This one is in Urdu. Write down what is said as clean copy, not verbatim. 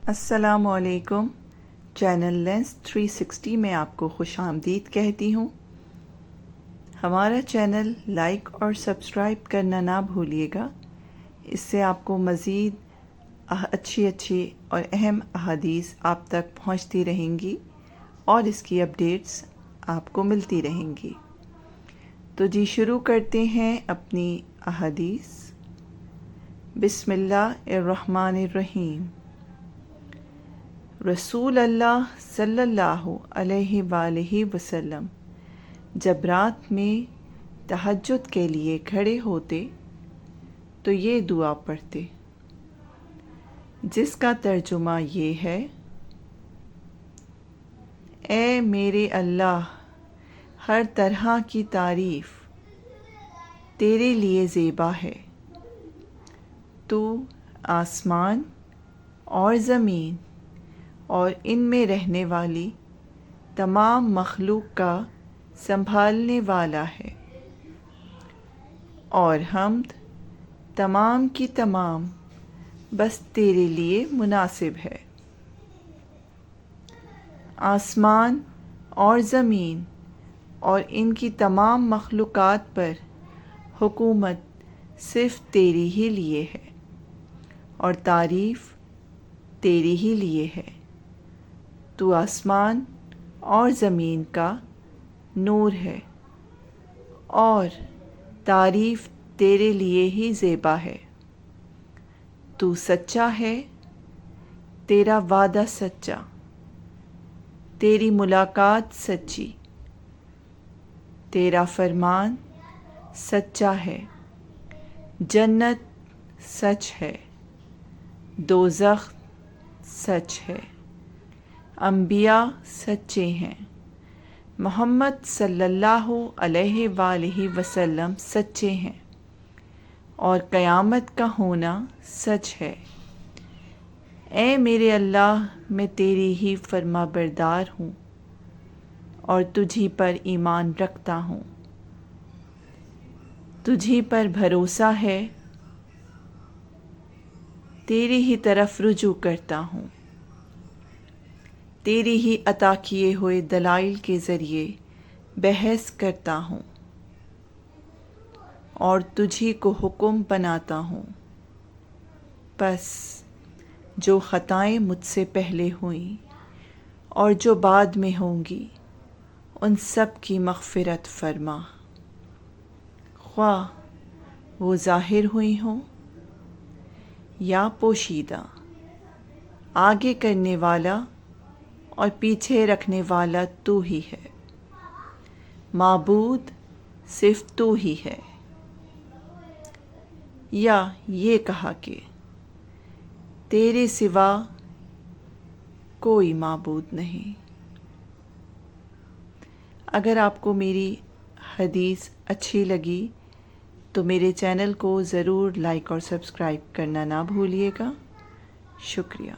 السلام علیکم۔ چینل لینس 360 میں آپ کو خوش آمدید کہتی ہوں۔ ہمارا چینل لائک اور سبسکرائب کرنا نہ بھولیے گا، اس سے آپ کو مزید اچھی اور اہم احادیث آپ تک پہنچتی رہیں گی اور اس کی اپڈیٹس آپ کو ملتی رہیں گی۔ تو جی شروع کرتے ہیں اپنی احادیث۔ بسم اللہ الرحمن الرحیم۔ رسول اللہ صلی اللہ علیہ وآلہ وسلم جب رات میں تہجد کے لیے کھڑے ہوتے تو یہ دعا پڑھتے، جس کا ترجمہ یہ ہے: اے میرے اللہ، ہر طرح کی تعریف تیرے لیے زیبا ہے۔ تو آسمان اور زمین اور ان میں رہنے والی تمام مخلوق کا سنبھالنے والا ہے، اور حمد تمام کی تمام بس تیرے لیے مناسب ہے۔ آسمان اور زمین اور ان کی تمام مخلوقات پر حکومت صرف تیری ہی لیے ہے، اور تعریف تیری ہی لیے ہے۔ تو آسمان اور زمین کا نور ہے، اور تعریف تیرے لیے ہی زیبا ہے۔ تو سچا ہے، تیرا وعدہ سچا، تیری ملاقات سچی، تیرا فرمان سچا ہے، جنت سچ ہے، دوزخ سچ ہے، انبیاء سچے ہیں، محمد صلی اللہ علیہ وآلہ وسلم سچے ہیں، اور قیامت کا ہونا سچ ہے۔ اے میرے اللہ، میں تیری ہی فرما بردار ہوں اور تجھی پر ایمان رکھتا ہوں، تجھی پر بھروسہ ہے، تیری ہی طرف رجوع کرتا ہوں، تیری ہی عطا کیے ہوئے دلائل کے ذریعے بحث کرتا ہوں، اور تجھی کو حکم بناتا ہوں۔ پس جو خطائیں مجھ سے پہلے ہوئیں اور جو بعد میں ہوں گی، ان سب کی مغفرت فرما، خواہ وہ ظاہر ہوئی ہوں یا پوشیدہ۔ آگے کرنے والا اور پیچھے رکھنے والا تو ہی ہے، معبود صرف تو ہی ہے۔ یا یہ کہا کہ تیرے سوا کوئی معبود نہیں۔ اگر آپ کو میری حدیث اچھی لگی تو میرے چینل کو ضرور لائک اور سبسکرائب کرنا نہ بھولیے گا۔ شکریہ۔